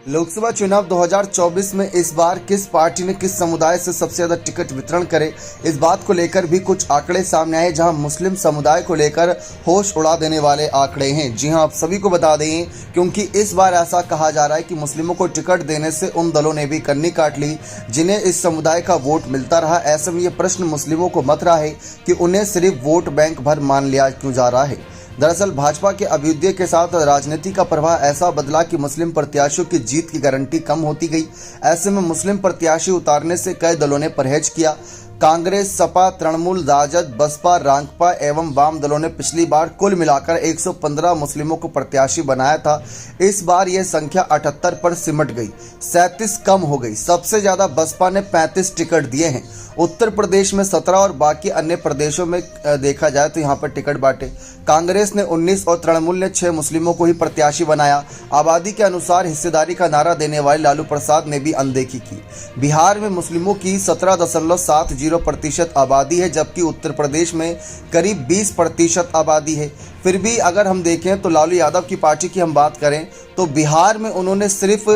लोकसभा चुनाव 2024 में इस बार किस पार्टी ने किस समुदाय से सबसे ज्यादा टिकट वितरण करे, इस बात को लेकर भी कुछ आंकड़े सामने आए, जहां मुस्लिम समुदाय को लेकर होश उड़ा देने वाले आंकड़े हैं। जी हां, आप सभी को बता दें, क्योंकि इस बार ऐसा कहा जा रहा है कि मुस्लिमों को टिकट देने से उन दलों ने भी कन्नी काट ली जिन्हें इस समुदाय का वोट मिलता रहा। ऐसे में ये प्रश्न मुस्लिमों को मत रहा है कि उन्हें सिर्फ वोट बैंक भर मान लिया क्यों जा रहा है। दरअसल भाजपा के अभ्युदय के साथ राजनीति का प्रवाह ऐसा बदला कि मुस्लिम प्रत्याशियों की जीत की गारंटी कम होती गई। ऐसे में मुस्लिम प्रत्याशी उतारने से कई दलों ने परहेज किया। कांग्रेस, सपा, तृणमूल, राजद, बसपा, रांगपा एवं वाम दलों ने पिछली बार कुल मिलाकर 115 मुस्लिमों को प्रत्याशी बनाया था। इस बार यह संख्या 78 पर सिमट गई, 37 कम हो गई। सबसे ज्यादा बसपा ने 35 टिकट दिए हैं। उत्तर प्रदेश में 17 और बाकी अन्य प्रदेशों में देखा जाए तो यहाँ पर टिकट बांटे। कांग्रेस ने 19 और तृणमूल ने 6 मुस्लिमों को ही प्रत्याशी बनाया। आबादी के अनुसार हिस्सेदारी का नारा देने वाले लालू प्रसाद ने भी अनदेखी की। बिहार में मुस्लिमों की 17.70% आबादी है, जबकि उत्तर प्रदेश में करीब 20% आबादी है। फिर भी अगर हम देखें तो लालू यादव की पार्टी की हम बात करें तो बिहार में उन्होंने सिर्फ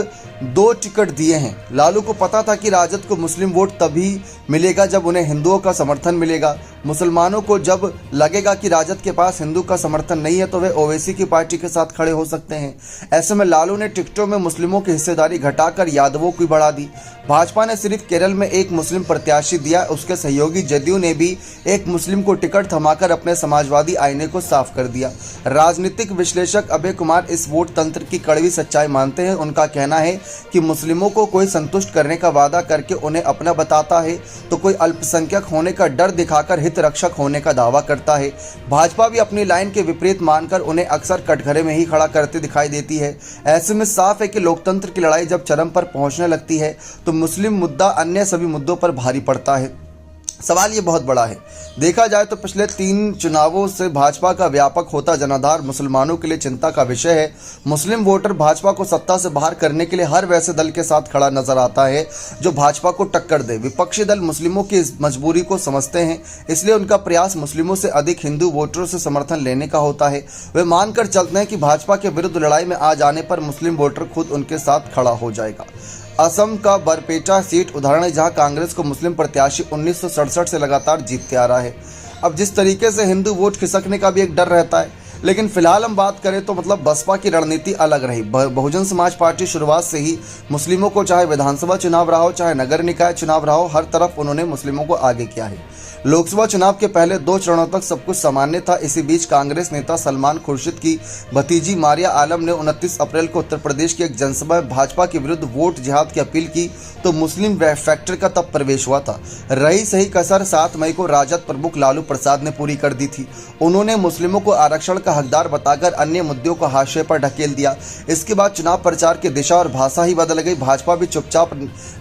2 टिकट दिए हैं। लालू को पता था कि राजद को मुस्लिम वोट तभी मिलेगा जब उन्हें हिंदुओं का समर्थन मिलेगा। मुसलमानों को जब लगेगा कि राजद के पास हिंदू का समर्थन नहीं है तो वे ओवैसी की पार्टी के साथ खड़े हो सकते हैं। ऐसे में लालू ने टिकटों में मुस्लिमों की हिस्सेदारी घटाकर यादवों की बढ़ा दी। भाजपा ने सिर्फ केरल में 1 मुस्लिम प्रत्याशी दिया। उसके सहयोगी जदयू ने भी 1 मुस्लिम को टिकट थमाकर अपने समाजवादी आईने को साफ कर दिया। राजनीतिक विश्लेषक अभय कुमार इस वोट तंत्र की कड़वी सच्चाई मानते हैं। उनका कहना है कि मुस्लिमों को कोई संतुष्ट करने का वादा करके उन्हें अपना बताता है तो कोई अल्पसंख्यक होने का डर दिखाकर हित रक्षक होने का दावा करता है। भाजपा भी अपनी लाइन के विपरीत मानकर उन्हें अक्सर कटघरे में ही खड़ा करते दिखाई देती है। ऐसे में साफ है कि लोकतंत्र की लड़ाई जब चरम पर पहुंचने लगती है तो मुस्लिम मुद्दा अन्य सभी मुद्दों पर भारी पड़ता है। सवाल ये बहुत बड़ा है। देखा जाए तो पिछले 3 चुनावों से भाजपा का व्यापक होता जनाधार मुसलमानों के लिए चिंता का विषय है। मुस्लिम वोटर भाजपा को सत्ता से बाहर करने के लिए हर वैसे दल के साथ खड़ा नजर आता है जो भाजपा को टक्कर दे। विपक्षी दल मुस्लिमों की इस मजबूरी को समझते हैं, इसलिए उनका प्रयास मुस्लिमों से अधिक हिंदू वोटरों से समर्थन लेने का होता है। वे मानकर चलते हैं कि भाजपा के विरुद्ध लड़ाई में आ जाने पर मुस्लिम वोटर खुद उनके साथ खड़ा हो जाएगा। असम का बरपेटा सीट उदाहरण है, जहां कांग्रेस को मुस्लिम प्रत्याशी 1967 से लगातार जीतते आ रहा है। अब जिस तरीके से हिंदू वोट खिसकने का भी एक डर रहता है, लेकिन फिलहाल हम बात करें तो मतलब बसपा की रणनीति अलग रही। बहुजन समाज पार्टी शुरुआत से ही मुस्लिमों को, चाहे विधानसभा चुनाव रहा हो चाहे नगर निकाय चुनाव रहा हो, हर तरफ उन्होंने मुस्लिमों को आगे किया है। लोकसभा चुनाव के पहले 2 चरणों तक सब कुछ सामान्य था। इसी बीच कांग्रेस नेता सलमान खुर्शीद की भतीजी मारिया आलम ने 29 अप्रैल को उत्तर प्रदेश की एक जनसभा में भाजपा के विरुद्ध वोट जिहाद की अपील की तो मुस्लिम फैक्टर का तब प्रवेश हुआ था। रही सही कसर 7 मई को राजद प्रमुख लालू प्रसाद ने पूरी कर दी थी। उन्होंने मुस्लिमों को आरक्षण का हकदार बताकर अन्य मुद्दों को हाशिए पर ढकेल दिया। इसके बाद चुनाव प्रचार की दिशा और भाषा ही बदल गई। भाजपा भी चुपचाप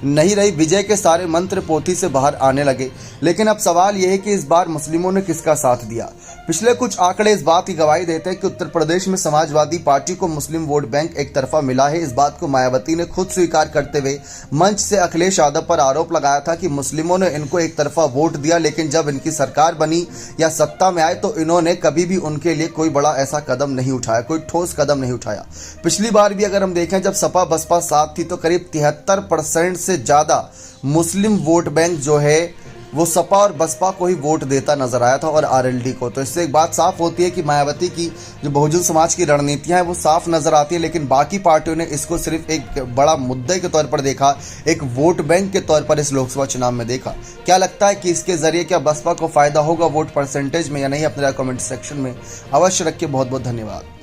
नहीं रही, विजय के सारे मंत्र पोथी से बाहर आने लगे। लेकिन अब सवाल यह है कि इस बार मुस्लिमों ने किसका साथ दिया। पिछले कुछ आंकड़े इस बात की गवाही देते हैं कि उत्तर प्रदेश में समाजवादी पार्टी को मुस्लिम वोट बैंक एक तरफा मिला है। इस बात को मायावती ने खुद स्वीकार करते हुए मंच से अखिलेश यादव पर आरोप लगाया था कि मुस्लिमों ने इनको एक तरफा वोट दिया, लेकिन जब इनकी सरकार बनी या सत्ता में आए तो इन्होंने कभी भी उनके लिए कोई बड़ा ऐसा कदम नहीं उठाया, कोई ठोस कदम नहीं उठाया। पिछली बार भी अगर हम देखें जब सपा बसपा साथ थी तो करीब 73% से ज्यादा मुस्लिम वोट बैंक जो है वो सपा और बसपा को ही वोट देता नजर आया था और आरएलडी को। तो इससे एक बात साफ होती है कि मायावती की जो बहुजन समाज की रणनीतियां हैं वो साफ नजर आती है, लेकिन बाकी पार्टियों ने इसको सिर्फ एक बड़ा मुद्दे के तौर पर देखा, एक वोट बैंक के तौर पर इस लोकसभा चुनाव में देखा। क्या लगता है कि इसके जरिए क्या बसपा को फायदा होगा वोट परसेंटेज में या नहीं? अपने कमेंट सेक्शन में अवश्य रखिए। बहुत बहुत धन्यवाद।